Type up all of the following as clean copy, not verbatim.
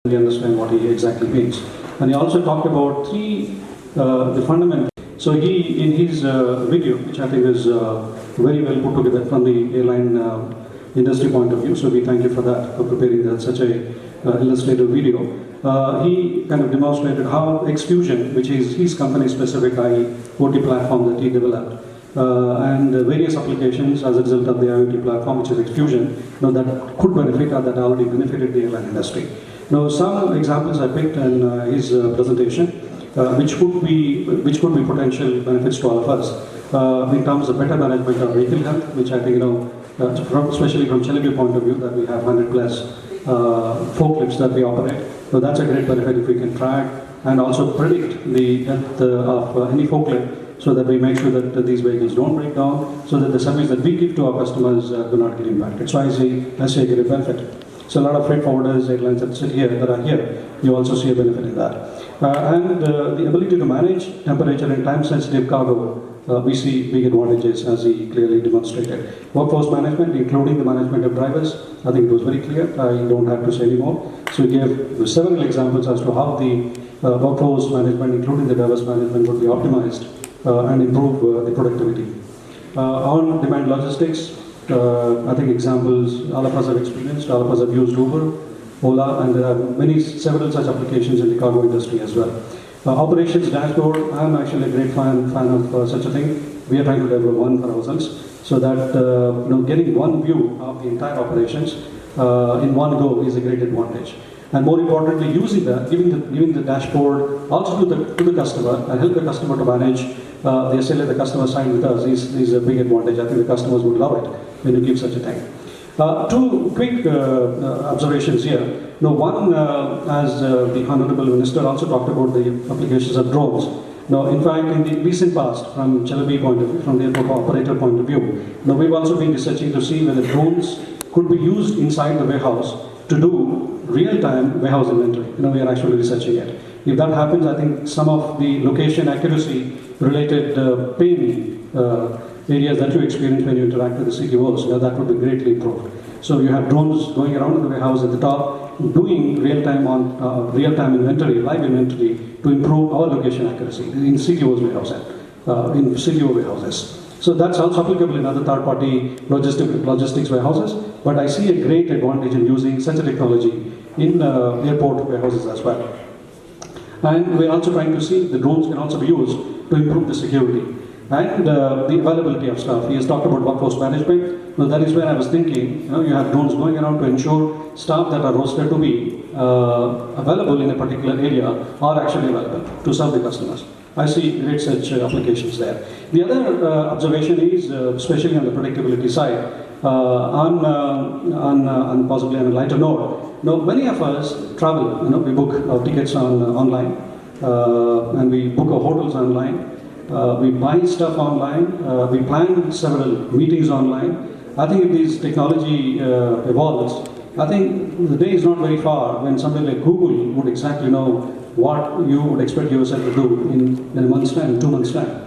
We understand what he exactly means. And he also talked about the fundamental. So he, in his video, which I think is very well put together from the airline industry point of view, so we thank you for that, for preparing such a illustrative video. He kind of demonstrated how Xfusion, which is his company-specific IoT platform that he developed, and various applications as a result of the IoT platform, which is Xfusion, that could benefit or that already benefited the airline industry. Now, some examples I picked in his presentation, which could be potential benefits to all of us in terms of better management of vehicle health, which I think especially from Celebi point of view, that we have 100 plus forklifts that we operate. So that's a great benefit if we can track and also predict the health of any forklift, so that we make sure that these vehicles don't break down, so that the service that we give to our customers do not get impacted. So I see a great benefit. So a lot of freight forwarders, airlines that are here, you also see a benefit in that. And the ability to manage temperature and time-sensitive cargo, we see big advantages as he clearly demonstrated. Workforce management, including the management of drivers, I think it was very clear. I don't have to say anymore. So he gave several examples as to how the workforce management, including the drivers management, would be optimized and improve the productivity. On-demand logistics, I think examples all of us have experienced, all of us have used Uber, Ola, and there are several such applications in the cargo industry as well. Operations dashboard, I'm actually a great fan of such a thing. We are trying to develop one for ourselves, so that getting one view of the entire operations in one go is a great advantage. And more importantly, using that, giving the dashboard also to the customer and help the customer to manage the SLA the customer signed with us is a big advantage. I think the customers would love it when you give such a thing. Two quick observations here. One, as the Honorable Minister also talked about the applications of drones. Now, in fact, in the recent past, from Celebi point of view, from the airport operator point of view, we've also been researching to see whether drones could be used inside the warehouse to do real-time warehouse inventory. We are actually researching it. If that happens, I think some of the location accuracy related pain areas that you experience when you interact with the CTOs, that would be greatly improved. So you have drones going around in the warehouse at the top, doing real-time inventory, live inventory, to improve our location accuracy in CTO's warehouse, in CTO warehouses. So that's also applicable in other third-party logistics warehouses, but I see a great advantage in using such a technology in airport warehouses as well. And we're also trying to see the drones can also be used to improve the security and the availability of staff. He has talked about workforce management. Well, that is where I was thinking, you have drones going around to ensure staff that are rostered to be available in a particular area are actually available to serve the customers. I see great such applications there. The other observation is, especially on the predictability side, on possibly on a lighter note. Many of us travel. We book our tickets online, and we book our hotels online. We buy stuff online. We plan several meetings online. I think if this technology evolves, I think the day is not very far when somebody like Google would exactly know what you would expect yourself to do in a month's time, 2 months' time.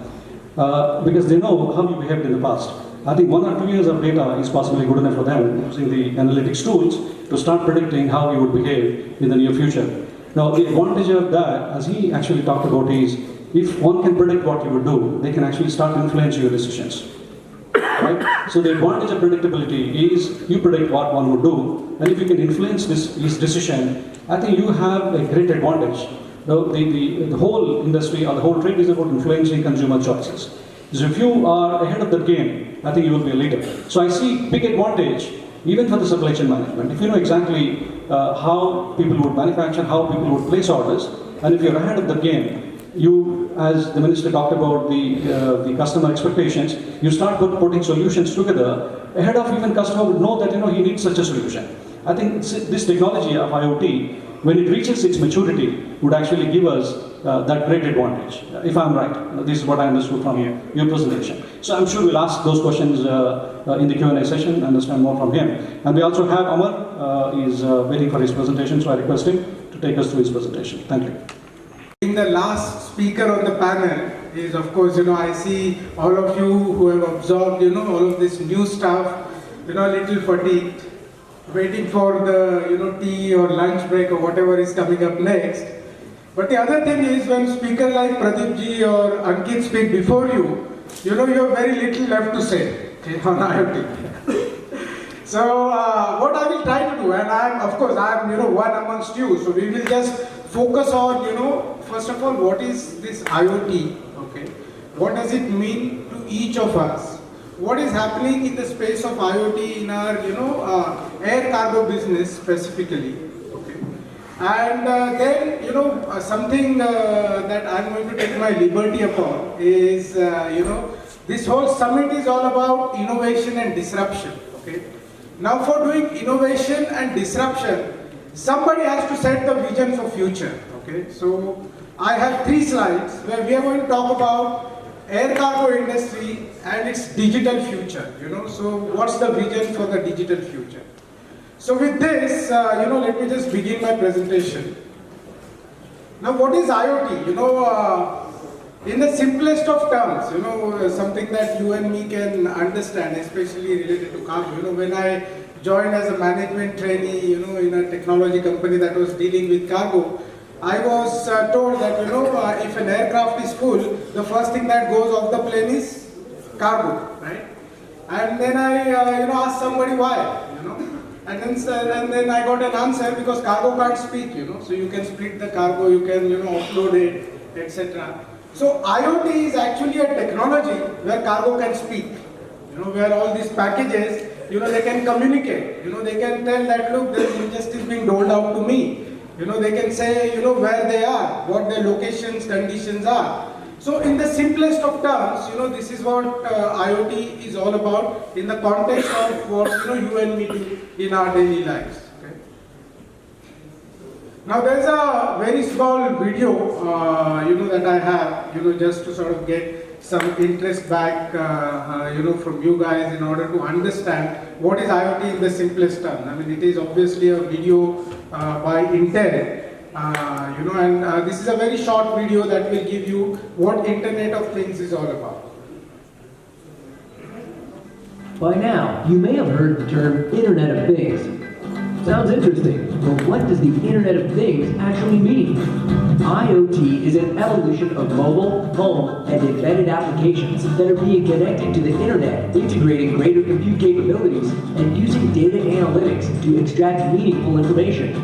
Because they know how you behaved in the past. I think 1 or 2 years of data is possibly good enough for them using the analytics tools to start predicting how you would behave in the near future. Now, the advantage of that, as he actually talked about, is if one can predict what you would do, they can actually start influencing your decisions. Right? So the advantage of predictability is you predict what one would do, and if you can influence his decision, I think you have a great advantage. The whole industry or the whole trade is about influencing consumer choices. So if you are ahead of the game, I think you will be a leader. So I see big advantage even for the supply chain management. If you know exactly how people would manufacture, how people would place orders, and if you're ahead of the game, you, as the minister talked about the customer expectations, you start putting solutions together ahead of even customer would know that he needs such a solution. I think this technology of IoT, when it reaches its maturity, would actually give us that great advantage. If I'm right, this is what I understood from your presentation. So I'm sure we'll ask those questions in the Q&A session, understand more from him. And we also have Amar, is waiting for his presentation, so I request him to take us through his presentation. Thank you. Being the last speaker on the panel is, of course, I see all of you who have absorbed, all of this new stuff, a little fatigued. waiting for the tea or lunch break or whatever is coming up next. But the other thing is when speakers like Pradeep ji or Ankit speak before you, you have very little left to say, okay, on IoT. So what I will try to do, and of course I'm one amongst you, so we will just focus on first of all, what is this IoT? Okay, what does it mean to each of us? What is happening in the space of IoT in our air cargo business specifically? Okay, and then something that I'm going to take my liberty upon is this whole summit is all about innovation and disruption. Okay, now for doing innovation and disruption, somebody has to set the vision for future. Okay, so I have 3 slides where we are going to talk about air cargo industry and its digital future. So what's the vision for the digital future? So with this, let me just begin my presentation. Now, what is IoT? In the simplest of terms, something that you and me can understand, especially related to cargo. When I joined as a management trainee, in a technology company that was dealing with cargo, I was told that, if an aircraft is full, the first thing that goes off the plane is cargo, right? And then I, asked somebody why, and then I got an answer because cargo can't speak, so you can split the cargo, you can, offload it, etc. So IoT is actually a technology where cargo can speak, where all these packages, they can communicate, they can tell that, look, this injustice is being doled out to me. They can say, where they are, what their locations, conditions are. So in the simplest of terms, this is what IoT is all about in the context of what you and me do in our daily lives. Okay? Now there's a very small video, that I have, just to sort of get some interest back, from you guys in order to understand what is IoT in the simplest term. I mean, it is obviously a video by Intel. And this is a very short video that will give you what Internet of Things is all about. By now, you may have heard the term Internet of Things. Sounds interesting, but what does the Internet of Things actually mean? IoT is an evolution of mobile, home, and embedded applications that are being connected to the Internet, integrating greater compute capabilities and using data analytics to extract meaningful information.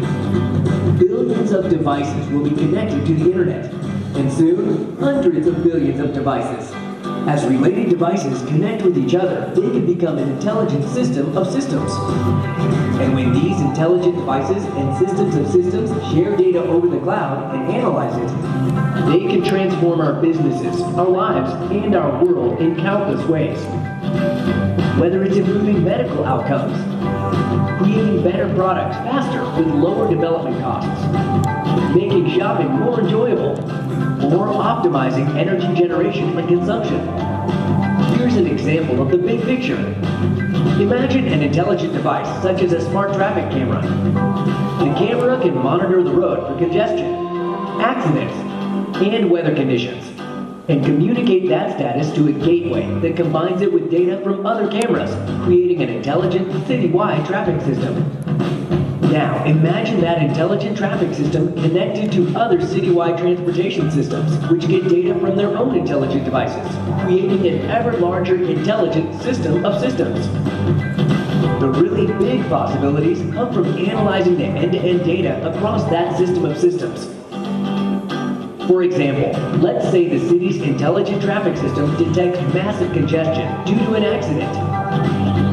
Billions of devices will be connected to the Internet, and soon, hundreds of billions of devices. As related devices connect with each other, they can become an intelligent system of systems. And when these intelligent devices and systems of systems share data over the cloud and analyze it, they can transform our businesses, our lives, and our world in countless ways. Whether it's improving medical outcomes, creating better products faster with lower development costs, making shopping more enjoyable, or optimizing energy generation and consumption. Here's an example of the big picture. Imagine an intelligent device such as a smart traffic camera. The camera can monitor the road for congestion, accidents, and weather conditions, and communicate that status to a gateway that combines it with data from other cameras, creating an intelligent citywide traffic system. Now, imagine that intelligent traffic system connected to other citywide transportation systems, which get data from their own intelligent devices, creating an ever larger intelligent system of systems. The really big possibilities come from analyzing the end-to-end data across that system of systems. For example, let's say the city's intelligent traffic system detects massive congestion due to an accident.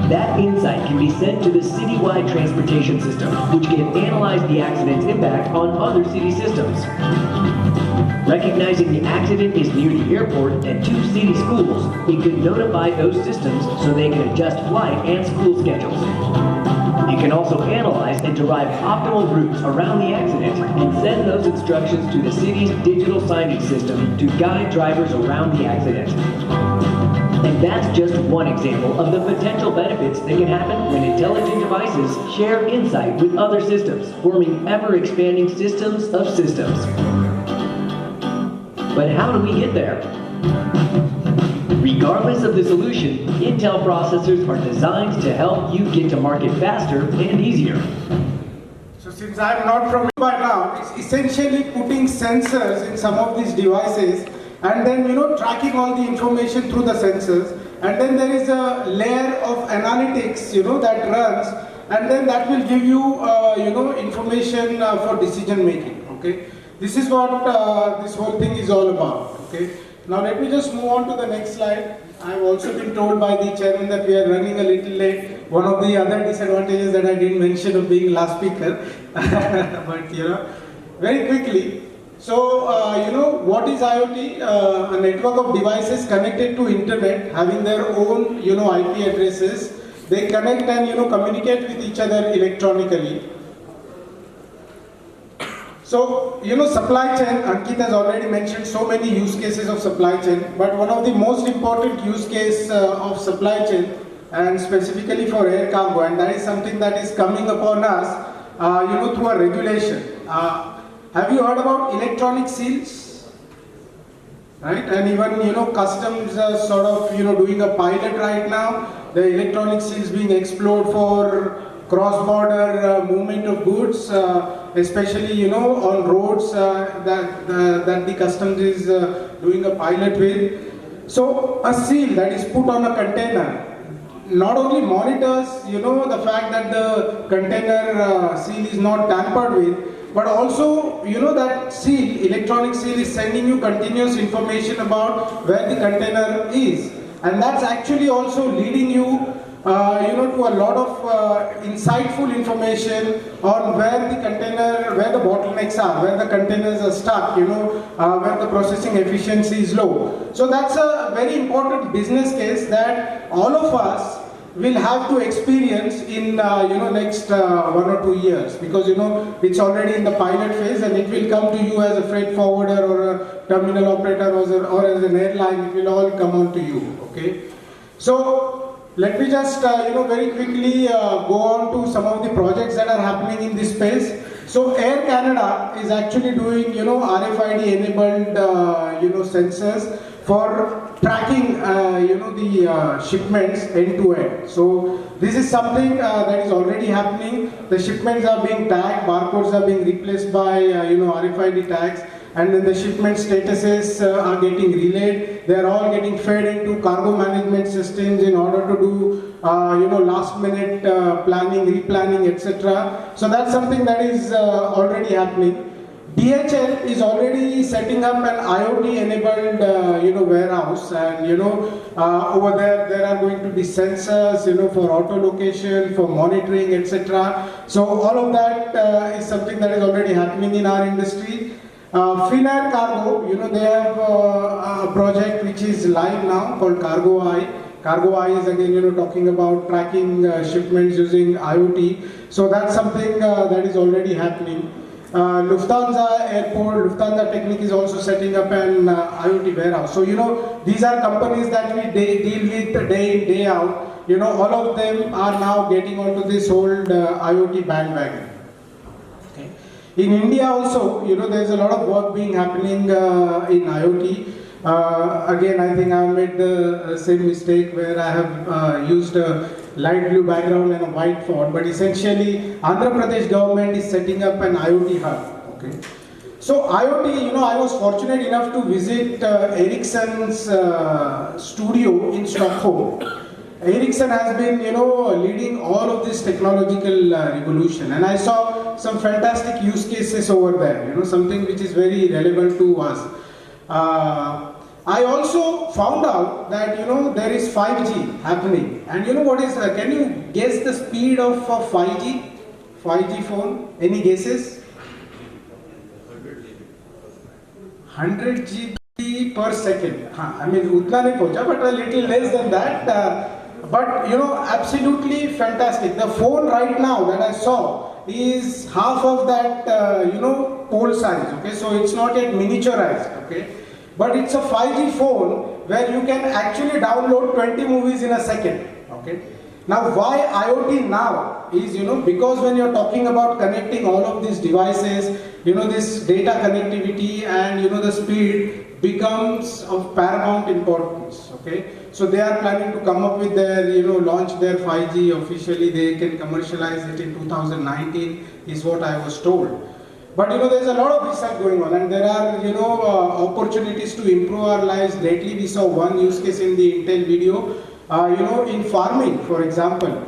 That insight can be sent to the citywide transportation system, which can analyze the accident's impact on other city systems. Recognizing the accident is near the airport and 2 city schools, it could notify those systems so they can adjust flight and school schedules. It can also analyze and derive optimal routes around the accident and send those instructions to the city's digital signage system to guide drivers around the accident. And that's just one example of the potential benefits that can happen when intelligent devices share insight with other systems, forming ever-expanding systems of systems. But how do we get there? Regardless of the solution, Intel processors are designed to help you get to market faster and easier. So since I'm not from by now, it's essentially putting sensors in some of these devices and then tracking all the information through the sensors, and then there is a layer of analytics that runs, and then that will give you information for decision making. Okay, this is what this whole thing is all about. Okay, now let me just move on to the next slide. I've also been told by the chairman that we are running a little late. One of the other disadvantages that I didn't mention of being last speaker, but very quickly. So, what is IoT? A network of devices connected to internet, having their own, IP addresses. They connect and, communicate with each other electronically. So, supply chain, Ankit has already mentioned so many use cases of supply chain, but one of the most important use case of supply chain, and specifically for air cargo, and that is something that is coming upon us, through a regulation. Have you heard about electronic seals? Right, and even customs are sort of doing a pilot right now. The electronic seals being explored for cross-border movement of goods, especially on roads that the customs is doing a pilot with. So a seal that is put on a container not only monitors the fact that the container seal is not tampered with, but also, that seal, electronic seal is sending you continuous information about where the container is. And that's actually also leading you, to a lot of insightful information on where the container, where the bottlenecks are, where the containers are stuck, where the processing efficiency is low. So that's a very important business case that all of us will have to experience in next 1 or 2 years, because it's already in the pilot phase, and it will come to you as a freight forwarder or a terminal operator or as an airline. It will all come on to you. Okay, so let me just very quickly go on to some of the projects that are happening in this space. So Air Canada is actually doing RFID enabled sensors for tracking the shipments end to end. So this is something that is already happening. The shipments are being tagged, barcodes are being replaced by RFID tags, and then the shipment statuses are getting relayed. They are all getting fed into cargo management systems in order to do last minute planning, replanning, etc. So that's something that is already happening. DHL is already setting up an IoT enabled warehouse, and over there are going to be sensors for auto location, for monitoring, etc. So all of that is something that is already happening in our industry. Finnair Cargo, they have a project which is live now called Cargo Eye. Cargo Eye is again talking about tracking shipments using IoT. So that's something that is already happening. Lufthansa Airport, Lufthansa Technik is also setting up an IoT warehouse. So these are companies that we deal with day in, day out. All of them are now getting onto this whole IoT bandwagon. Okay. In India also, there's a lot of work being happening in IoT. Again, I think I made the same mistake where I have used a light blue background and a white font, but essentially Andhra Pradesh government is setting up an IoT hub. Okay. So IoT, I was fortunate enough to visit Ericsson's studio in Stockholm. Ericsson has been, leading all of this technological revolution, and I saw some fantastic use cases over there, something which is very relevant to us. I also found out that there is 5G happening, and what is can you guess the speed of 5G phone? Any guesses? 100 GB per second. I mean, utna nahi pahuncha, but a little less than that. But absolutely fantastic. The phone right now that I saw is half of that pole size. Okay, so it's not yet miniaturized. Okay. But it's a 5G phone where you can actually download 20 movies in a second. Okay. Now, why IoT now is, because when you're talking about connecting all of these devices, this data connectivity and, the speed becomes of paramount importance. Okay. Okay, so they are planning to come up with their, launch their 5G officially. They can commercialize it in 2019, is what I was told. But there's a lot of research going on, and there are opportunities to improve our lives. Lately, we saw one use case in the Intel video. In farming, for example,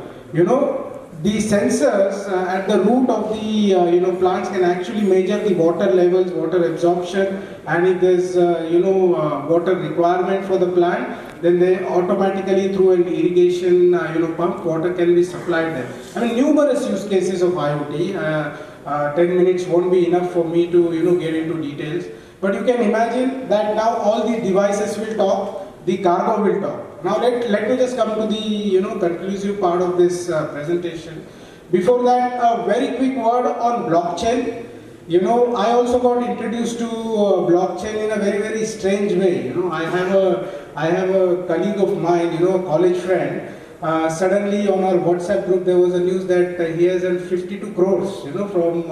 the sensors at the root of the plants can actually measure the water levels, water absorption, and if there's water requirement for the plant, then they automatically through an irrigation pump, water can be supplied there. I mean, numerous use cases of IoT. 10 minutes won't be enough for me to get into details, but you can imagine that now all the devices will talk, the cargo will talk. Now let me just come to the conclusive part of this presentation. Before that, a very quick word on blockchain. I also got introduced to blockchain in a very, very strange way. I have a colleague of mine, a college friend. Suddenly on our WhatsApp group there was a news that he has earned 52 crores, from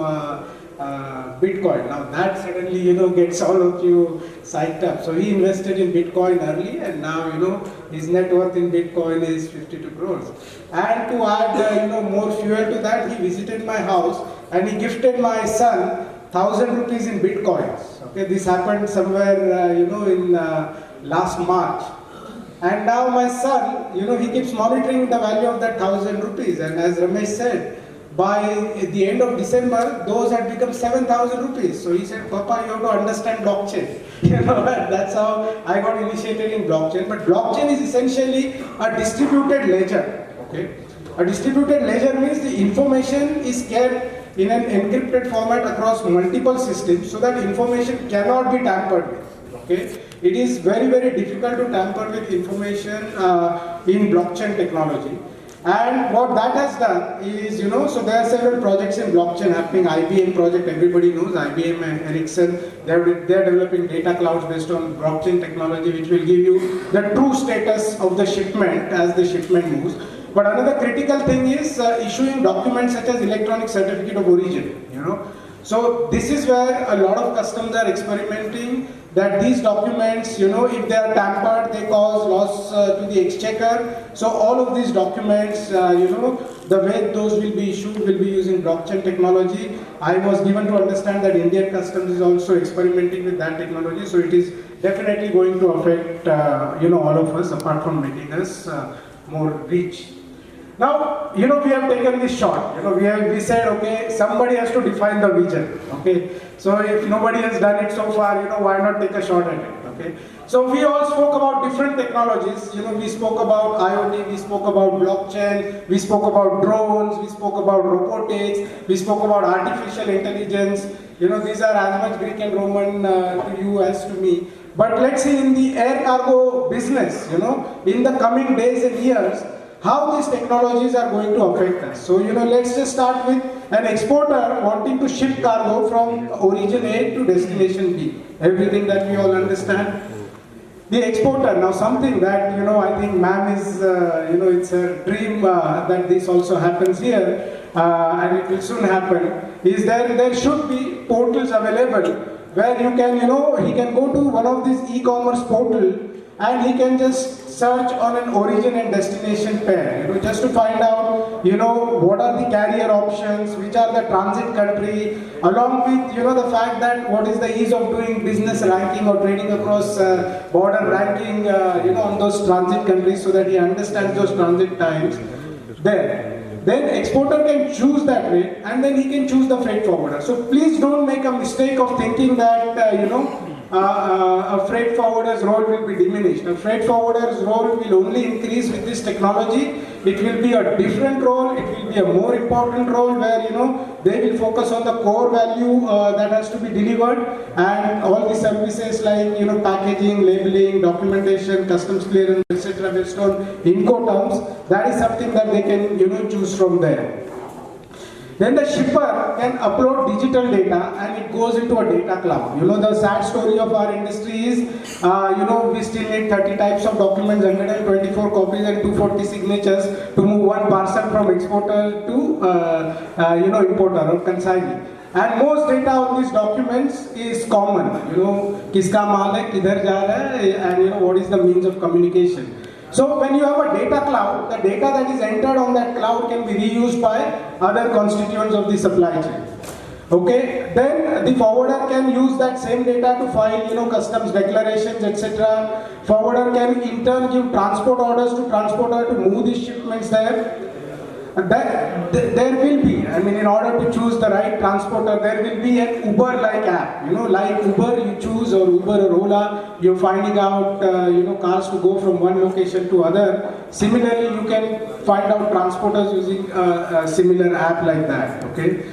Bitcoin. Now that suddenly, gets all of you psyched up. So he invested in Bitcoin early, and now, his net worth in Bitcoin is 52 crores. And to add, more fuel to that, he visited my house and he gifted my son 1,000 rupees in Bitcoins. Okay, this happened somewhere, in last March. And now my son, he keeps monitoring the value of that 1,000 rupees. And as Ramesh said, by the end of December, those had become 7,000 rupees. So he said, Papa, you have to understand blockchain. That's how I got initiated in blockchain. But blockchain is essentially a distributed ledger. Okay, a distributed ledger means the information is kept in an encrypted format across multiple systems, so that information cannot be tampered with. Okay. It is very, very difficult to tamper with information in blockchain technology. And what that has done is, so there are several projects in blockchain happening. IBM project, everybody knows, IBM and Ericsson, they're developing data clouds based on blockchain technology, which will give you the true status of the shipment as the shipment moves. But another critical thing is issuing documents such as electronic certificate of origin, So this is where a lot of customs are experimenting, that these documents, if they are tampered, they cause loss to the exchequer. So all of these documents, the way those will be issued will be using blockchain technology. I was given to understand that Indian customs is also experimenting with that technology. So it is definitely going to affect, all of us, apart from making us more rich. Now, we have taken this shot. We said, okay, somebody has to define the vision. Okay, so if nobody has done it so far, why not take a shot at it? Okay, so we all spoke about different technologies. We spoke about IoT, we spoke about blockchain, we spoke about drones, we spoke about robotics, we spoke about artificial intelligence. These are as much Greek and Roman to you as to me. But let's see, in the air cargo business, in the coming days and years, how these technologies are going to affect us. So, let's just start with an exporter wanting to ship cargo from origin A to destination B. Everything that we all understand. The exporter, now something that, I think ma'am is, it's a dream that this also happens here, and it will soon happen, is there should be portals available where you can, he can go to one of these e-commerce portal and he can just search on an origin and destination pair, just to find out, what are the carrier options, which are the transit country, along with, the fact that what is the ease of doing business ranking or trading across border ranking, on those transit countries, so that he understands those transit times there. Then exporter can choose that rate, and then he can choose the freight forwarder. So please don't make a mistake of thinking that, a freight forwarder's role will be diminished. A freight forwarder's role will only increase with this technology. It will be a different role, it will be a more important role where, they will focus on the core value that has to be delivered, and all the services like, packaging, labeling, documentation, customs clearance, etc. based on Incoterms, that is something that they can, choose from there. Then the shipper can upload digital data and it goes into a data cloud. The sad story of our industry is, we still need 30 types of documents, 124 copies and 240 signatures to move one parcel from exporter to, importer or consignee. And most data on these documents is common. You know, kiska maal hai, kidhar ja raha hai, and you know what is the means of communication. So when you have a data cloud, the data that is entered on that cloud can be reused by other constituents of the supply chain. Okay, then the forwarder can use that same data to file, you know, customs declarations, etc. Forwarder can in turn give transport orders to transporter to move these shipments there. There will be, I mean, in order to choose the right transporter, there will be an Uber-like app. You know, like Uber you choose, or Uber or Ola, you're finding out, you know, cars to go from one location to other. Similarly, you can find out transporters using a similar app like that. Okay.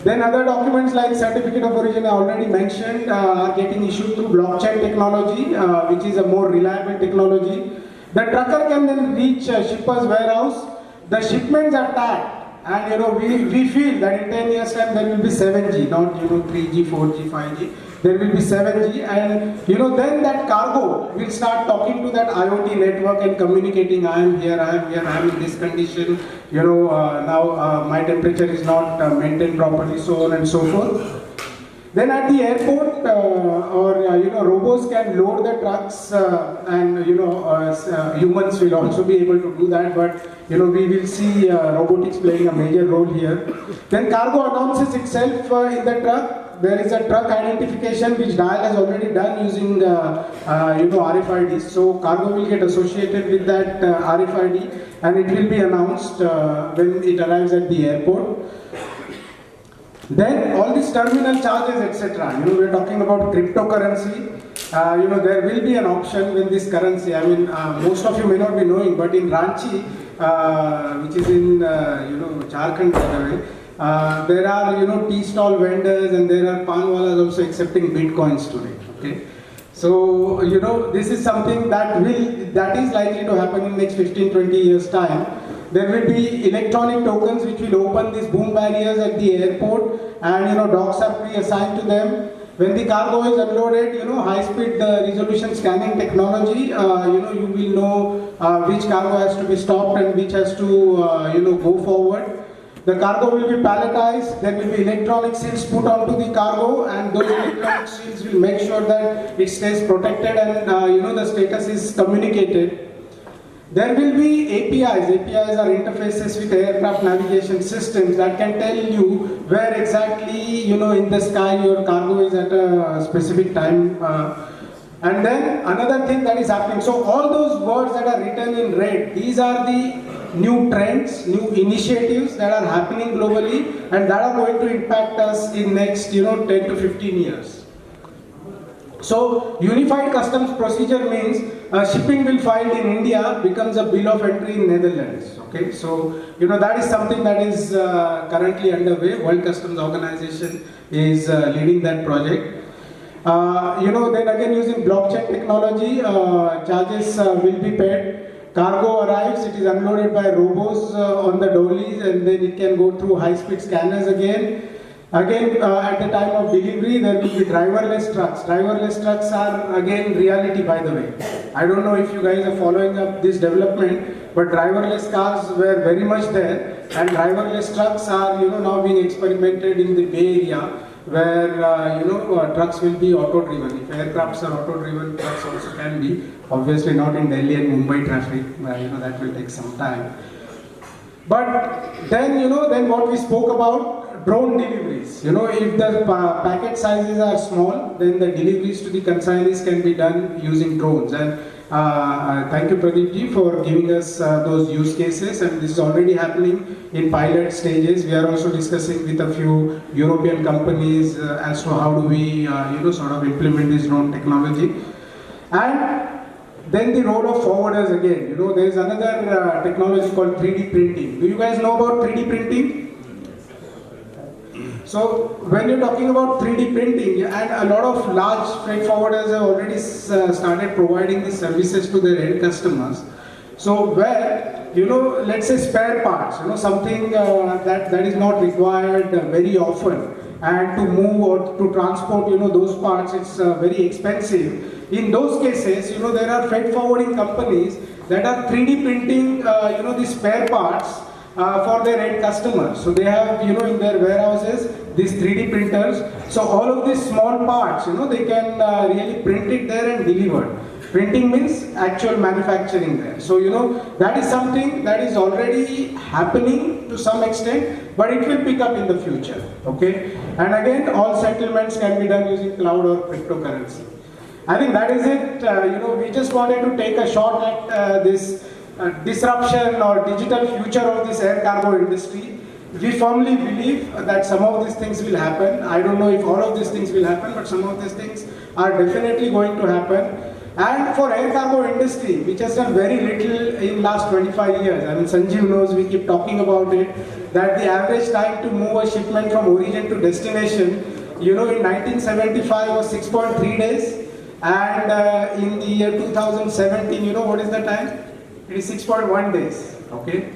Then other documents like certificate of origin I already mentioned are getting issued through blockchain technology, which is a more reliable technology. The trucker can then reach shipper's warehouse. The shipments are tagged, and you know we feel that in 10 years time there will be 7G, not 3G, 4G, 5G. There will be 7G, and you know then that cargo will start talking to that IoT network and communicating. I am here, I am here, I am in this condition. You know now my temperature is not maintained properly, so on and so forth. Then at the airport, you know, robots can load the trucks, and you know, humans will also be able to do that. But you know, we will see robotics playing a major role here. Then cargo announces itself in the truck. There is a truck identification which Dial has already done using you know, RFID. So cargo will get associated with that RFID, and it will be announced when it arrives at the airport. Then all these terminal charges, etc. You know, we're talking about cryptocurrency. You know, there will be an option when this currency, I mean, most of you may not be knowing, but in Ranchi, which is in, you know, Jharkhand, by the way, there are, you know, tea stall vendors, and there are pan wallas also accepting bitcoins today. Okay. So, you know, this is something that is likely to happen in next 15-20 years time. There will be electronic tokens which will open these boom barriers at the airport, and you know, docks are pre-assigned to them. When the cargo is unloaded, you know, high-speed resolution scanning technology, you know, you will know which cargo has to be stopped and which has to, you know, go forward. The cargo will be palletized. There will be electronic seals put onto the cargo, and those electronic seals will make sure that it stays protected and you know, the status is communicated. There will be APIs. APIs are interfaces with aircraft navigation systems that can tell you where exactly, you know, in the sky your cargo is at a specific time. And then another thing that is happening. So all those words that are written in red, these are the new trends, new initiatives that are happening globally, and that are going to impact us in next, you know, 10 to 15 years. So unified customs procedure means shipping bill filed in India becomes a bill of entry in Netherlands. Okay, so you know, that is something that is currently underway. World Customs Organization is leading that project. You know, then again using blockchain technology, charges will be paid. Cargo arrives, it is unloaded by robots on the dollies, and then it can go through high-speed scanners again. Again, at the time of delivery, there will be driverless trucks. Driverless trucks are again reality, by the way. I don't know if you guys are following up this development, but driverless cars were very much there, and driverless trucks are, you know, now being experimented in the Bay Area, where you know, trucks will be auto-driven. If aircrafts are auto-driven, trucks also can be. Obviously, not in Delhi and Mumbai traffic. You know, that will take some time. But then, you know, then what we spoke about. Drone deliveries. You know, if the packet sizes are small, then the deliveries to the consignees can be done using drones. And thank you, Pradeep ji, for giving us those use cases. And this is already happening in pilot stages. We are also discussing with a few European companies as to how do we, you know, sort of implement this drone technology. And then the role of forwarders again. You know, there is another technology called 3D printing. Do you guys know about 3D printing? So when you're talking about 3D printing, and a lot of large freight forwarders have already started providing these services to their end customers. So where, you know, let's say spare parts, you know, something that is not required very often, and to move or to transport, you know, those parts, it's very expensive. In those cases, you know, there are freight forwarding companies that are 3D printing, you know, the spare parts for their end customers. So they have, in their warehouses, these 3D printers. So all of these small parts, they can really print it there and deliver. Printing means actual manufacturing there. So, that is something that is already happening to some extent, but it will pick up in the future, okay? And again, all settlements can be done using cloud or cryptocurrency. I think that is it. We just wanted to take a shot at this disruption or digital future of this air cargo industry. We firmly believe that some of these things will happen. I don't know if all of these things will happen, but some of these things are definitely going to happen. And for air cargo industry, which has done very little in last 25 years, I mean Sanjeev knows, we keep talking about it, that the average time to move a shipment from origin to destination, in 1975 was 6.3 days, and in the year 2017, what is the time? It is 6.1 days, okay?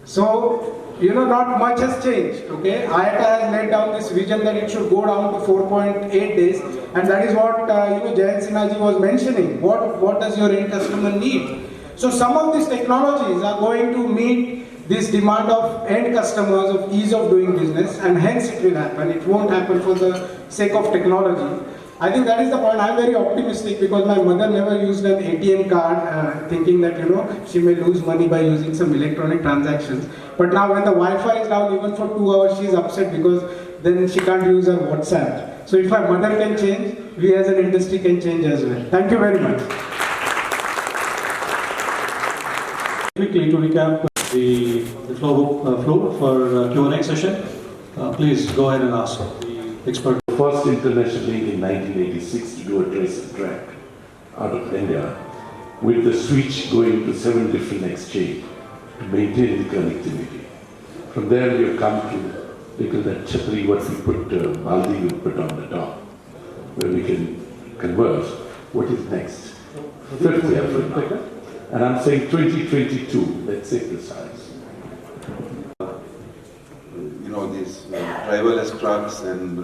So, not much has changed, okay? IATA has laid down this vision that it should go down to 4.8 days, and that is what, Jayant Sinha ji was mentioning. What does your end customer need? So some of these technologies are going to meet this demand of end customers of ease of doing business, and hence it will happen. It won't happen for the sake of technology. I think that is the point. I'm very optimistic because my mother never used an ATM card thinking that, she may lose money by using some electronic transactions. But now when the Wi-Fi is down even for 2 hours, she's upset because then she can't use her WhatsApp. So if my mother can change, we as an industry can change as well. Thank you very much. Quickly to recap the flow for Q&A session, please go ahead and ask the expert. First international league in 1986 to do a trace and track out of India, with the switch going to 7 different exchange to maintain the connectivity. From there we have come to little that chapri what we put, Baldi we put on the top, where we can converse. What is next? 5th year from now. And I'm saying 2022, let's say precise. These driverless trucks, and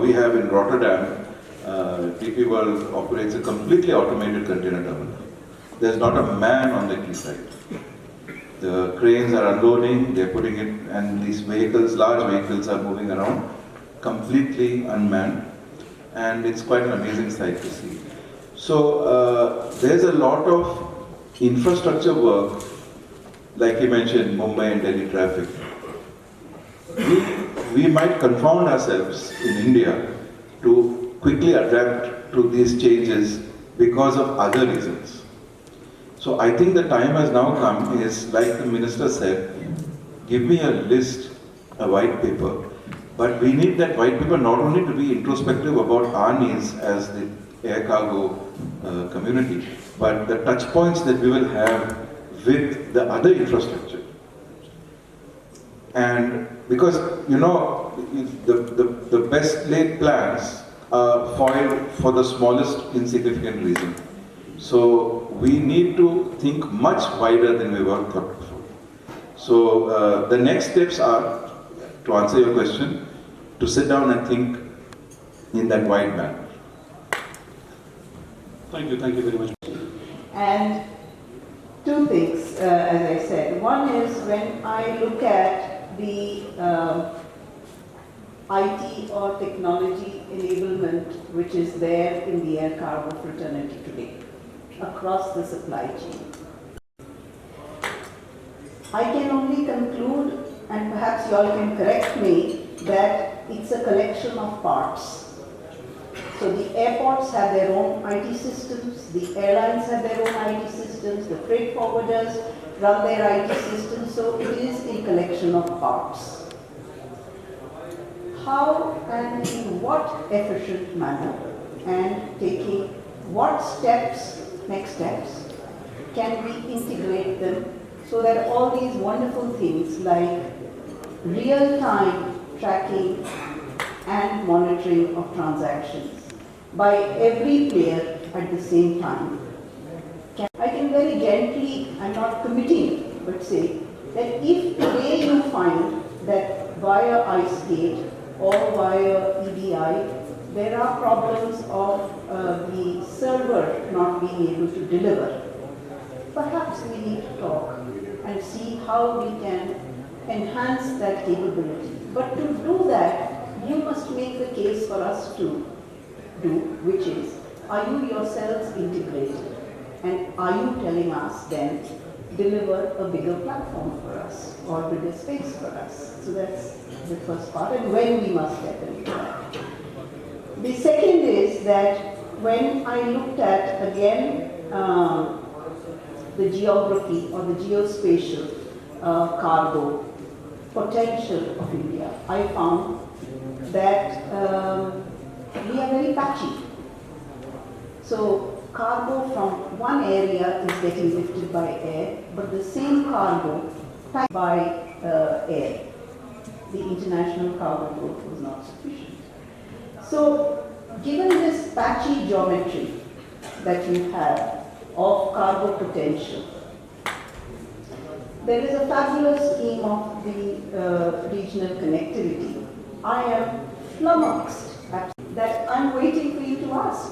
we have in Rotterdam, DP World operates a completely automated container terminal. There's not a man on the quayside. The cranes are unloading, they're putting it, and these vehicles, large vehicles, are moving around completely unmanned, and it's quite an amazing sight to see. So there's a lot of infrastructure work, like you mentioned, Mumbai and Delhi traffic. We might confound ourselves in India to quickly adapt to these changes because of other reasons. So I think the time has now come, is like the minister said, give me a list, a white paper, but we need that white paper not only to be introspective about our needs as the air cargo community, but the touch points that we will have with the other infrastructure. And because, the best laid plans are foiled for the smallest insignificant reason. So we need to think much wider than we were thought before. So the next steps are, to answer your question, to sit down and think in that wide manner. Thank you very much. And two things, as I said. One is when I look at the IT or technology enablement which is there in the air cargo fraternity today across the supply chain. I can only conclude, and perhaps you all can correct me, that it's a collection of parts. So the airports have their own IT systems, the airlines have their own IT systems, the freight forwarders run their IT systems, so it is a collection of parts. How and in what efficient manner, and taking what steps, next steps, can we integrate them so that all these wonderful things like real-time tracking and monitoring of transactions by every player at the same time. I can very gently, I'm not committing, but say that if today you find that via IceGate or via EDI, there are problems of the server not being able to deliver, perhaps we need to talk and see how we can enhance that capability. But to do that, you must make the case for us to do, which is, are you yourselves integrated? And are you telling us then, deliver a bigger platform for us or bigger space for us? So that's the first part, and when we must step into that. The second is that when I looked at, again, the geography or the geospatial cargo potential of India, I found that we are very patchy. So cargo from one area is getting lifted by air, but the same cargo by air. The international cargo growth was not sufficient. So given this patchy geometry that you have of cargo potential, there is a fabulous scheme of the regional connectivity. I am flummoxed that I'm waiting for you to ask.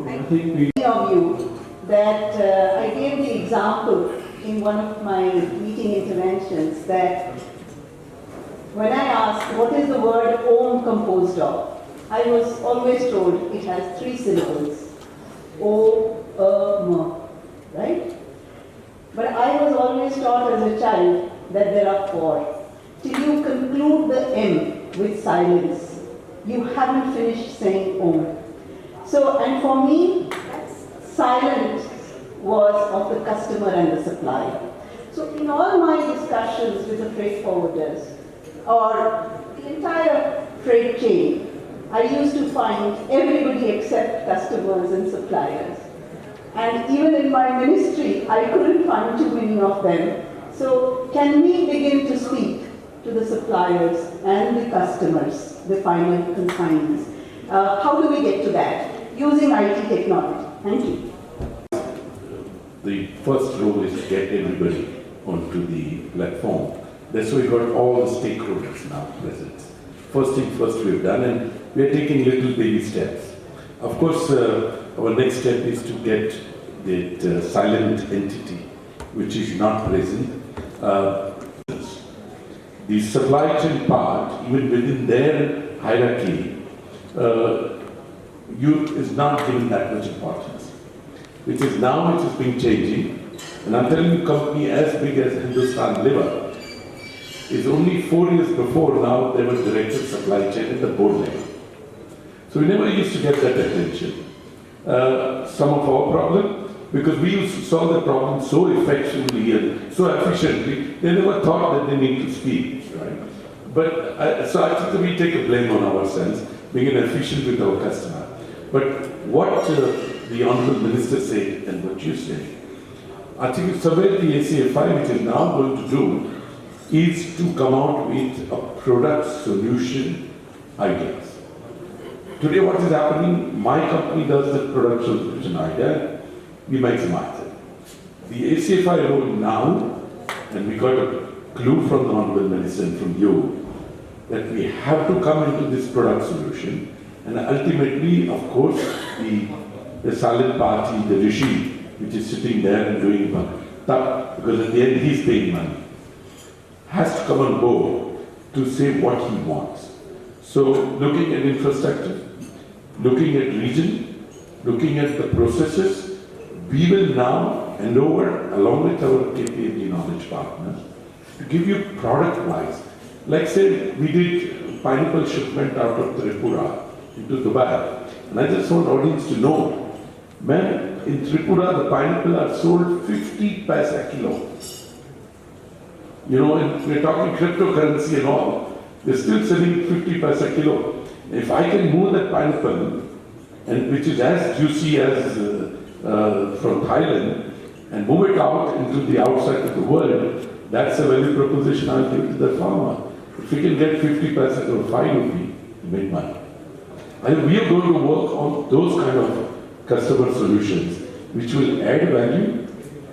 I think we... Many of you that I gave the example in one of my meeting interventions that when I asked what is the word Om composed of, I was always told it has 3 syllables. O-M, right? But I was always taught as a child that there are 4. Till you conclude the M with silence, you haven't finished saying Om. So, and for me, silent was of the customer and the supplier. So in all my discussions with the freight forwarders or the entire freight chain, I used to find everybody except customers and suppliers. And even in my ministry, I couldn't find too many of them. So can we begin to speak to the suppliers and the customers, the final consignees? How do we get to that? Using IT technology. Thank you. The first role is to get everybody onto the platform. That's why we got all the stakeholders now present. First thing first we've done, and we're taking little baby steps. Of course, our next step is to get that silent entity, which is not present. The supply chain part, even within their hierarchy, is not given that much importance. Which is now, it has been changing. And I'm telling you, a company as big as Hindustan Liver is only 4 years before now they were director supply chain at the board level. So we never used to get that attention. Some of our problem, because we used to solve the problem so effectively and so efficiently, they never thought that they need to speak, right? But so I think that we take a blame on ourselves, being efficient with our customer. But what the Honourable Minister said and what you said, I think it's somewhere the ACFI, which is now going to do, is to come out with a product solution ideas. Today what is happening, my company does the product solution idea, we make some idea. The ACFI role now, and we got a clue from the Honourable Minister and from you, that we have to come into this product solution, and ultimately, of course, the silent party, the regime, which is sitting there and doing that, because at the end he's paying money, has to come on board to say what he wants. So looking at infrastructure, looking at region, looking at the processes, we will now hand over, along with our KPMG knowledge partners, to give you product-wise. Like say, we did pineapple shipment out of Tripura into Dubai. And I just want audience to know, man, in Tripura the pineapple are sold 50 paise a kilo. You know, we're talking cryptocurrency and all, they're still selling 50 paise a kilo. If I can move that pineapple, and which is as juicy as from Thailand, and move it out into the outside of the world, that's a value proposition I'll give to the farmer. If we can get 50 paise or 5 rupee, we make money. And we are going to work on those kind of customer solutions, which will add value,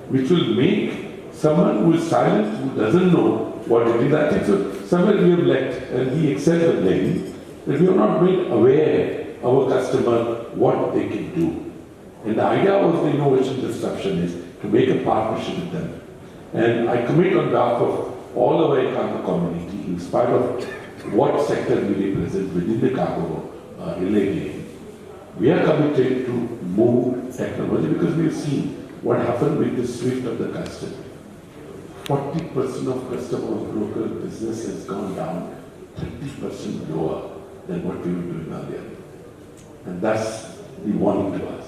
which will make someone who is silent, who doesn't know what it is. I think so somewhere we have left, and we accept the blame, that we have not made aware our customer what they can do. And the idea was the innovation disruption is to make a partnership with them. And I commit on behalf of all our cargo community, in spite of what sector we represent within the cargo relay game, we are committed to move technology because we have seen what happened with the SWIFT of the custom. 40% of customer local business has gone down, 30% lower than what we were doing earlier. And that's the warning to us.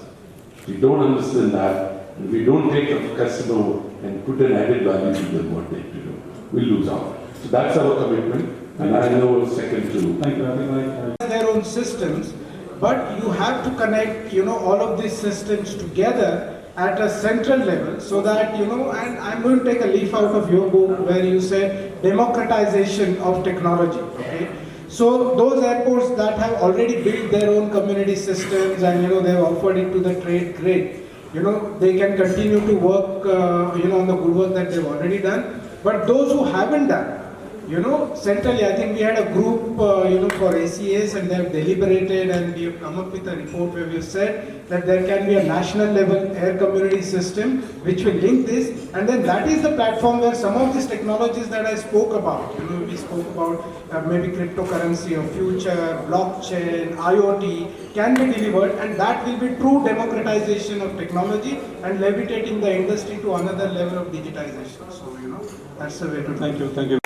If we don't understand that, if we don't take a customer and put an added value to them what they do, we'll lose out. So that's our commitment, and I know a second to. Thank you. I think their own systems, but you have to connect, all of these systems together at a central level so that, and I'm going to take a leaf out of your book where you said democratization of technology, okay? So those airports that have already built their own community systems and, they have offered it to the trade, great. They can continue to work, on the good work that they've already done. But those who haven't done, centrally, I think we had a group, for ACAs, and they have deliberated and we have come up with a report where we have said that there can be a national level air community system which will link this, and then that is the platform where some of these technologies that I spoke about, we spoke about maybe cryptocurrency of future, blockchain, IoT can be delivered, and that will be true democratization of technology and levitating the industry to another level of digitization. So, that's the way to. Thank you. Thank you.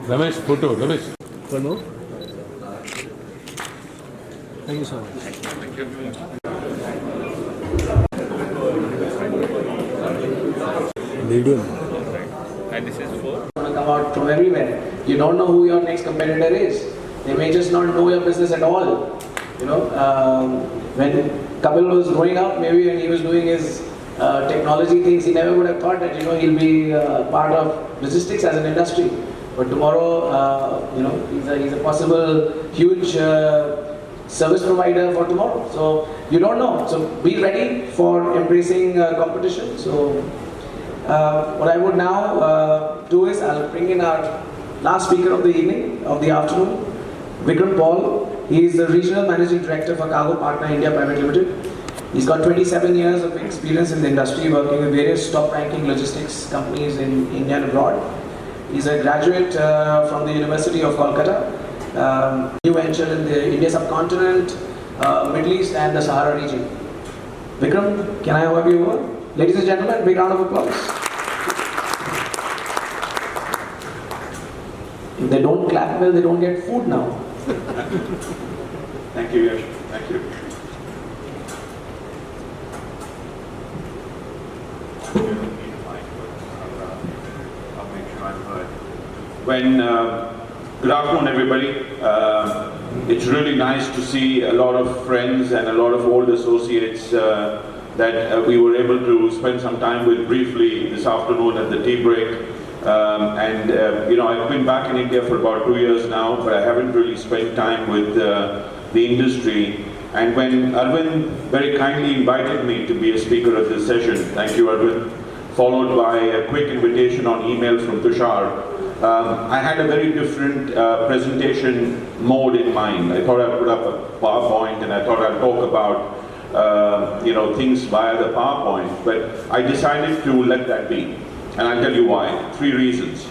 Ramesh, photo, Ramesh. One more. Thank you so much. Medium. And this is for? Come out from everywhere. You don't know who your next competitor is. They may just not know your business at all. When Kapil was growing up, maybe when he was doing his technology things, he never would have thought that he'll be part of logistics as an industry. But tomorrow, he's a possible huge service provider for tomorrow. So you don't know. So be ready for embracing competition. So what I would now do is I'll bring in our last speaker of the evening, of the afternoon, Vikram Paul. He is the Regional Managing Director for Cargo Partner India Private Limited. He's got 27 years of experience in the industry, working with various top-ranking logistics companies in India and abroad. He's a graduate from the University of Kolkata, new venture in the India subcontinent, Middle East and the Sahara region. Vikram, can I have you over? Ladies and gentlemen, big round of applause. If they don't clap well, they don't get food now. Thank you, Yash. Thank you. Good afternoon, everybody. It's really nice to see a lot of friends and a lot of old associates that we were able to spend some time with briefly this afternoon at the tea break. I've been back in India for about 2 years now, but I haven't really spent time with the industry. And when Arvind very kindly invited me to be a speaker at this session, thank you, Arvind, followed by a quick invitation on email from Tushar, I had a very different presentation mode in mind. I thought I'd put up a PowerPoint and I thought I'd talk about things via the PowerPoint, but I decided to let that be. And I'll tell you why. 3 reasons.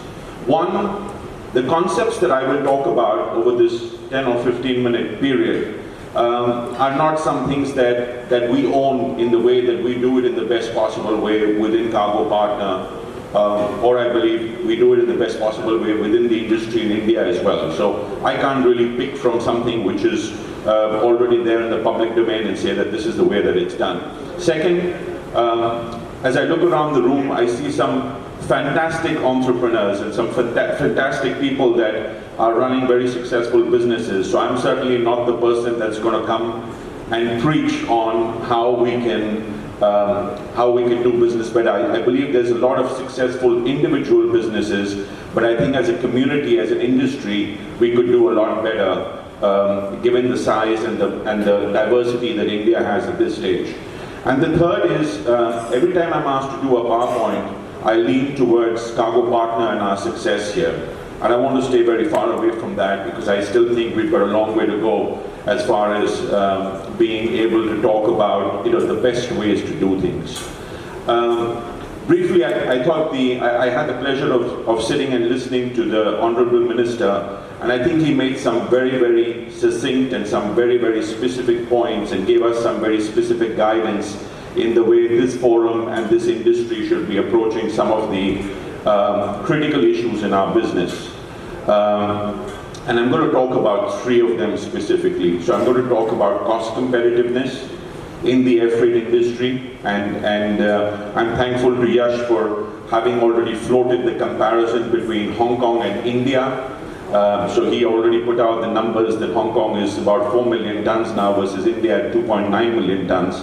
One, the concepts that I will talk about over this 10 or 15 minute period are not some things that we own in the way that we do it in the best possible way within Cargo Partner, or I believe we do it in the best possible way within the industry in India as well. So I can't really pick from something which is already there in the public domain and say that this is the way that it's done. Second, as I look around the room, I see some fantastic entrepreneurs and some fantastic people that are running very successful businesses. So I'm certainly not the person that's going to come and preach on how we can do business better. I believe there's a lot of successful individual businesses, but I think as a community, as an industry, we could do a lot better given the size and the diversity that India has at this stage. And the third is, every time I'm asked to do a PowerPoint, I lean towards cargo partner and our success here. And I want to stay very far away from that because I still think we've got a long way to go as far as being able to talk about the best ways to do things. Briefly, I thought I had the pleasure of sitting and listening to the Honorable Minister, and I think he made some very, very succinct and some very, very specific points and gave us some very specific guidance in the way this forum and this industry should be approaching some of the critical issues in our business. And I'm going to talk about three of them specifically. So I'm going to talk about cost competitiveness in the air freight industry, and I'm thankful to Yash for having already floated the comparison between Hong Kong and India. So he already put out the numbers that Hong Kong is about 4 million tons now versus India at 2.9 million tons.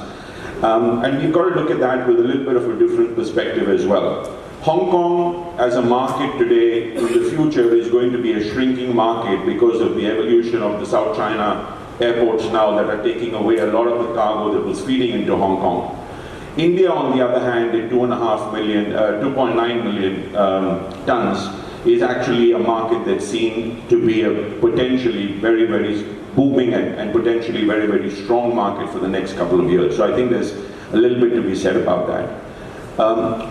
And you've got to look at that with a little bit of a different perspective as well. Hong Kong as a market today in the future is going to be a shrinking market because of the evolution of the South China airports now that are taking away a lot of the cargo that was feeding into Hong Kong. India, on the other hand, at 2.9 million tons, is actually a market that's seen to be a potentially very, very booming and potentially very, very strong market for the next couple of years. So I think there's a little bit to be said about that.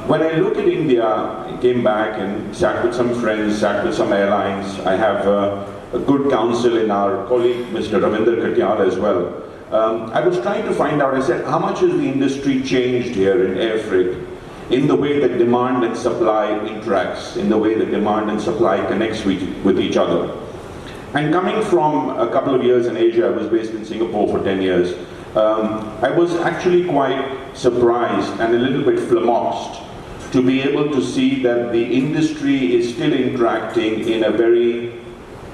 When I look at India, I came back and sat with some friends, sat with some airlines. I have a good counsel in our colleague, Mr. Ravinder Katyal as well. I was trying to find out, I said, how much has the industry changed here in air freight in the way that demand and supply interacts, in the way that demand and supply connects with each other. And coming from a couple of years in Asia, I was based in Singapore for 10 years, I was actually quite surprised and a little bit flummoxed to be able to see that the industry is still interacting in a very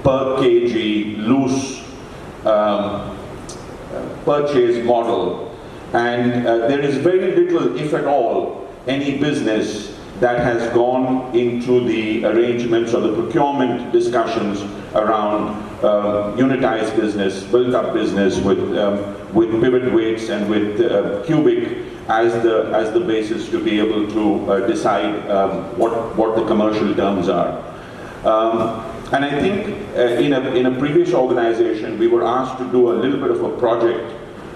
per kg, loose purchase model. And there is very little, if at all, any business that has gone into the arrangements or the procurement discussions around unitized business, built-up business with pivot weights and with cubic as the basis to be able to decide what the commercial terms are. And I think in a previous organization, we were asked to do a little bit of a project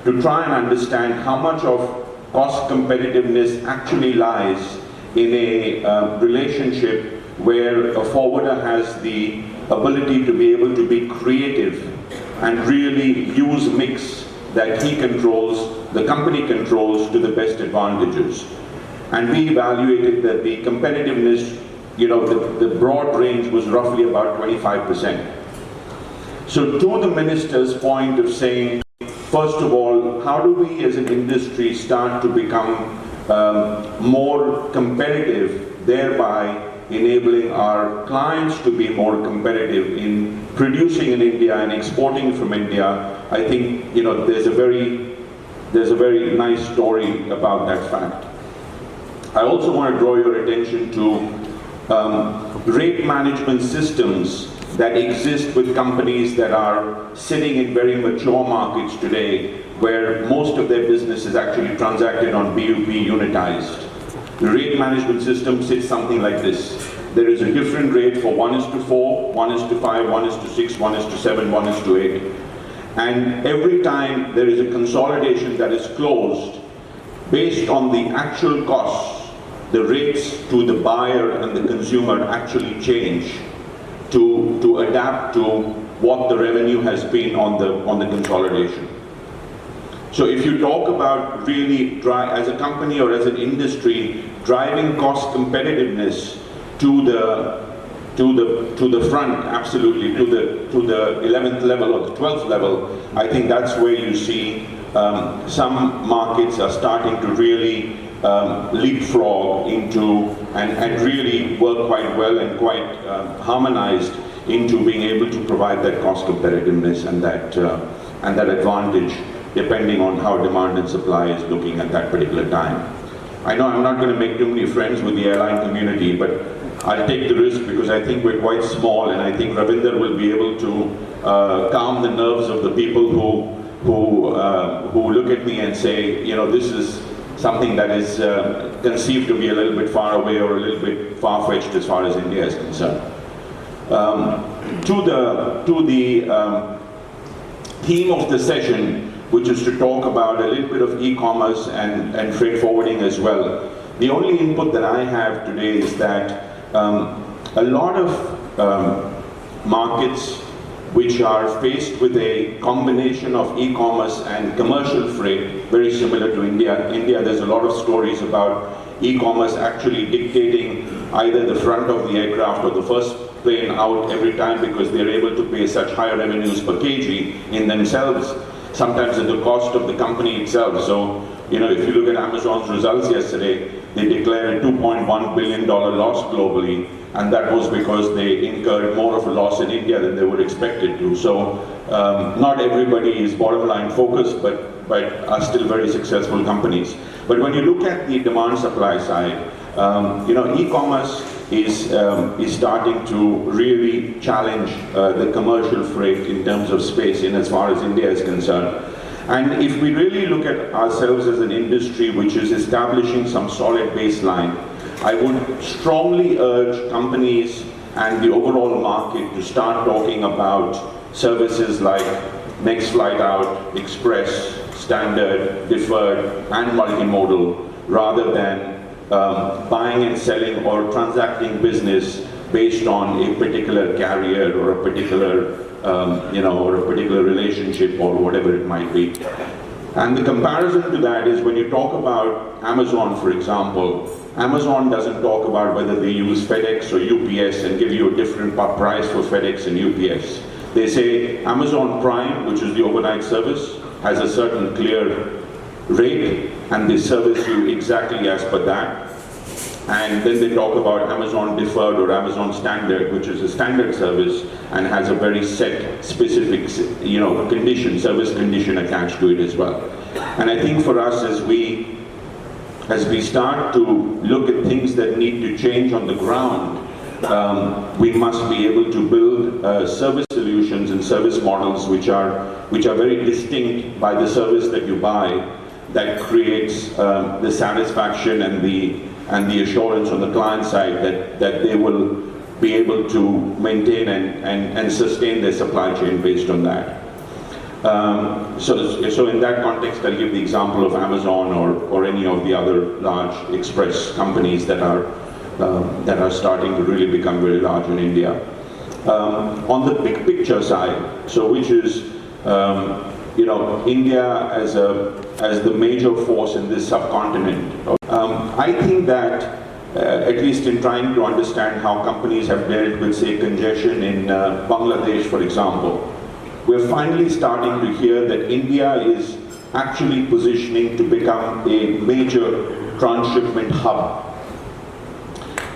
to try and understand how much of cost competitiveness actually lies in a relationship where a forwarder has the ability to be able to be creative and really use mix that he controls, the company controls to the best advantages. And we evaluated that the competitiveness, the broad range was roughly about 25%. So to the minister's point of saying, first of all, how do we as an industry start to become more competitive, thereby enabling our clients to be more competitive in producing in India and exporting from India? I think there's a very nice story about that fact. I also want to draw your attention to rate management systems that exist with companies that are sitting in very mature markets today, where most of their business is actually transacted on BUP unitized. The rate management system sits something like this. There is a different rate for 1:4, 1:5, 1:6, 1:7, 1:8. And every time there is a consolidation that is closed, based on the actual costs, the rates to the buyer and the consumer actually change to adapt to what the revenue has been on the consolidation. So if you talk about really as a company or as an industry driving cost competitiveness to the front, absolutely, to the 11th level or the 12th level, I think that's where you see some markets are starting to really leapfrog into and really work quite well and quite harmonized into being able to provide that cost competitiveness and that advantage depending on how demand and supply is looking at that particular time. I know I'm not going to make too many friends with the airline community, but I'll take the risk because I think we're quite small, and I think Ravinder will be able to calm the nerves of the people who look at me and say, you know, this is something that is conceived to be a little bit far away or a little bit far-fetched as far as India is concerned. To the theme of the session, which is to talk about a little bit of e-commerce and freight forwarding as well. The only input that I have today is that a lot of markets which are faced with a combination of e-commerce and commercial freight, very similar to India. India, there's a lot of stories about e-commerce actually dictating either the front of the aircraft or the first plane out every time because they're able to pay such higher revenues per kg in themselves, sometimes at the cost of the company itself. So, you know, if you look at Amazon's results yesterday, they declared a $2.1 billion loss globally, and that was because they incurred more of a loss in India than they were expected to. So not everybody is bottom line focused, but are still very successful companies. But when you look at the demand supply side, you know, e-commerce is starting to really challenge the commercial freight in terms of space in as far as India is concerned. And if we really look at ourselves as an industry which is establishing some solid baseline, I would strongly urge companies and the overall market to start talking about services like next flight out, express, standard, deferred, and multimodal, rather than buying and selling or transacting business based on a particular carrier or a particular you know, or a particular relationship or whatever it might be. And the comparison to that is when you talk about Amazon, for example, Amazon doesn't talk about whether they use FedEx or UPS and give you a different price for FedEx and UPS. They say Amazon Prime, which is the overnight service, has a certain clear rate and they service you exactly as per that. And then they talk about Amazon Deferred or Amazon Standard, which is a standard service and has a very set, specific, you know, condition, service condition attached to it as well. And I think for us, as we start to look at things that need to change on the ground, we must be able to build service solutions and service models which are very distinct by the service that you buy, that creates the satisfaction and the assurance on the client side that they will be able to maintain and sustain their supply chain based on that. So in that context, I'll give the example of Amazon or any of the other large express companies that are starting to really become very large in India. On the big picture side, so which is you know, India as the major force in this subcontinent. I think that at least in trying to understand how companies have dealt with, say, congestion in Bangladesh, for example, we're finally starting to hear that India is actually positioning to become a major transshipment hub.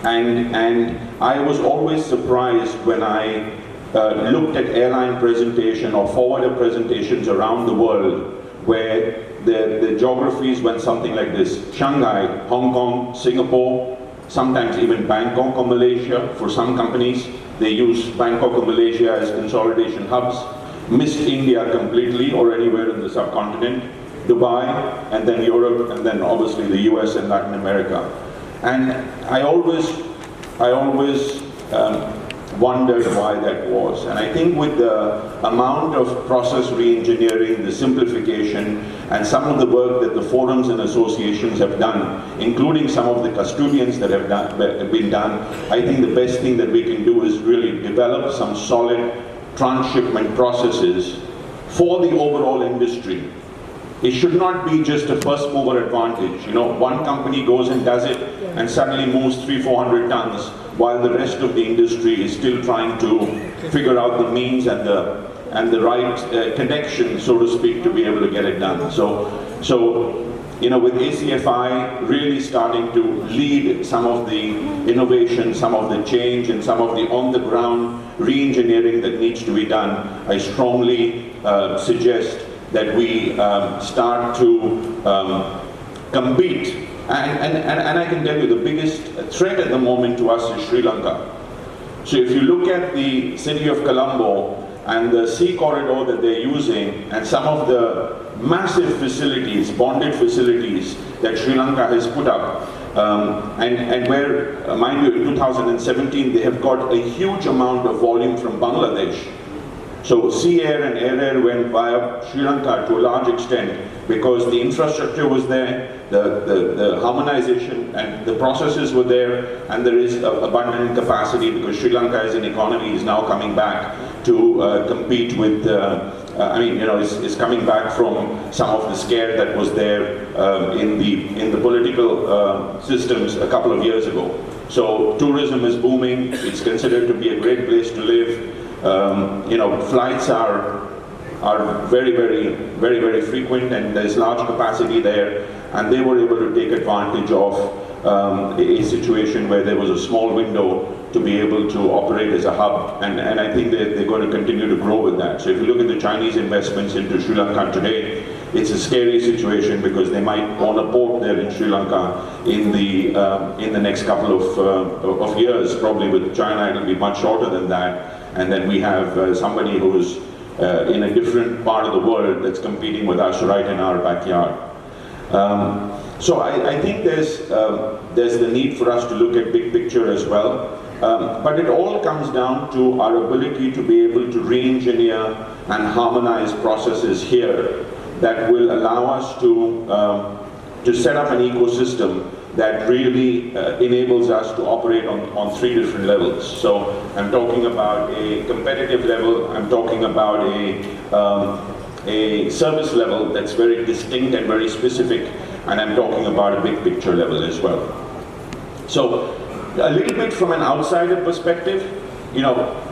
And I was always surprised when I looked at airline presentation or forwarder presentations around the world where the geographies went something like this: Shanghai, Hong Kong, Singapore, sometimes even Bangkok or Malaysia. For some companies, they use Bangkok or Malaysia as consolidation hubs. Missed India completely or anywhere in the subcontinent, Dubai, and then Europe, and then obviously the US and Latin America. And I always wondered why that was. And I think with the amount of process re-engineering, the simplification, and some of the work that the forums and associations have done, including some of the custodians that have been done, I think the best thing that we can do is really develop some solid transshipment processes for the overall industry. It should not be just a first mover advantage. You know, one company goes and does it and suddenly moves 300-400 tons while the rest of the industry is still trying to figure out the means and the right connection, so to speak, to be able to get it done. So you know, with ACFI really starting to lead some of the innovation, some of the change, and some of the on-the-ground re-engineering that needs to be done, I strongly suggest that we start to compete And I can tell you the biggest threat at the moment to us is Sri Lanka. So if you look at the city of Colombo and the sea corridor that they're using and some of the massive facilities, bonded facilities that Sri Lanka has put up, and where, mind you, in 2017 they have got a huge amount of volume from Bangladesh. So sea air and air went via Sri Lanka to a large extent because the infrastructure was there, the harmonization and the processes were there, and there is abundant capacity because Sri Lanka as an economy is now coming back to compete with, is coming back from some of the scare that was there in the political systems a couple of years ago. So tourism is booming, it's considered to be a great place to live. Flights are very frequent, and there's large capacity there, and they were able to take advantage of a situation where there was a small window to be able to operate as a hub, and I think they're going to continue to grow with that. So if you look at the Chinese investments into Sri Lanka today, it's a scary situation because they might own a port there in Sri Lanka in the next couple of years. Probably with China it'll be much shorter than that. And then we have somebody who's in a different part of the world that's competing with us right in our backyard. So I think there's the need for us to look at big picture as well. But it all comes down to our ability to be able to re-engineer and harmonize processes here that will allow us to set up an ecosystem that really enables us to operate on three different levels. So I'm talking about a competitive level, I'm talking about a service level that's very distinct and very specific, and I'm talking about a big picture level as well. So a little bit from an outsider perspective,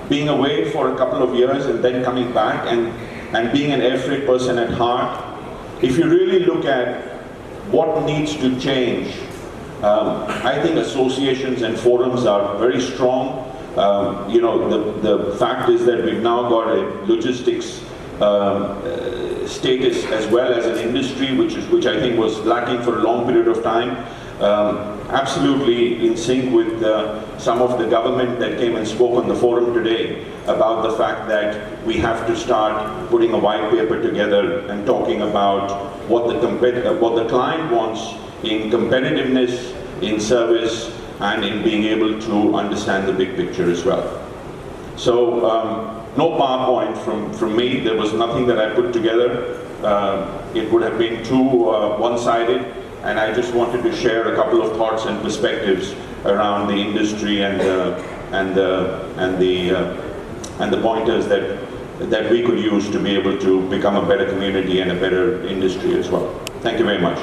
being away for a couple of years and then coming back and being an air freight person at heart, if you really look at what needs to change, I think associations and forums are very strong. The fact is that we've now got a logistics status as well as an industry, which I think was lacking for a long period of time. Absolutely in sync with some of the government that came and spoke on the forum today about the fact that we have to start putting a white paper together and talking about what the client wants in competitiveness, in service, and in being able to understand the big picture as well. So no PowerPoint from me. There was nothing that I put together. It would have been too one-sided, and I just wanted to share a couple of thoughts and perspectives around the industry and the pointers that we could use to be able to become a better community and a better industry as well. Thank you very much.